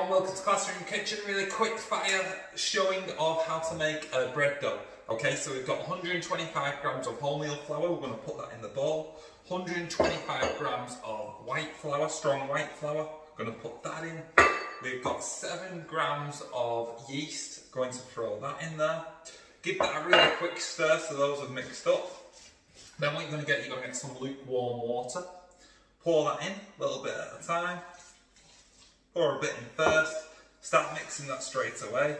everyone, welcome to Classroom Kitchen. Really quick fire showing of how to make a bread dough. Okay, so we've got 125 grams of wholemeal flour, we're going to put that in the bowl. 125 grams of white flour, strong white flour, going to put that in. We've got 7 grams of yeast, going to throw that in there. Give that a really quick stir so those are mixed up. Then what you're going to get some lukewarm water. Pour that in, a little bit at a time. Pour a bit in first, start mixing that straight away.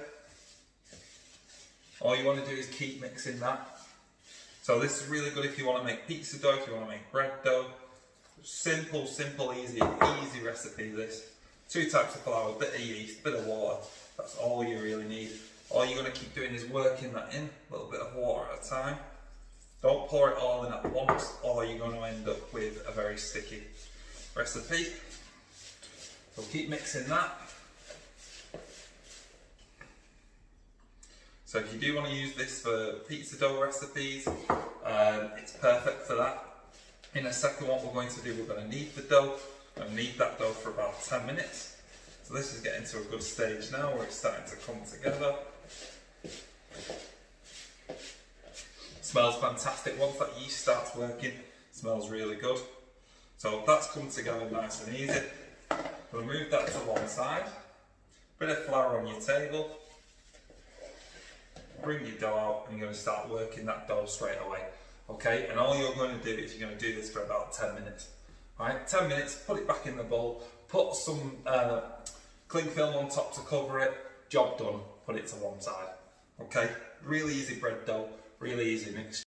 All you want to do is keep mixing that. So this is really good if you want to make pizza dough, if you want to make bread dough. Simple, easy recipe this. 2 types of flour, a bit of yeast, a bit of water. That's all you really need. All you're going to keep doing is working that in, a little bit of water at a time. Don't pour it all in at once, or you're going to end up with a very sticky recipe. So keep mixing that. So if you do want to use this for pizza dough recipes, it's perfect for that. In a second, what we're going to do, we're going to knead the dough. We're going to knead that dough for about 10 minutes. So this is getting to a good stage now where it's starting to come together. Smells fantastic. Once that yeast starts working, it smells really good. So that's come together nice and easy. We'll move that to one side. Bit of flour on your table. Bring your dough out and you're going to start working that dough straight away. Okay, and all you're going to do is you're going to do this for about 10 minutes. Alright, 10 minutes, put it back in the bowl, put some cling film on top to cover it, job done, put it to one side. Okay, really easy bread dough, really easy mix.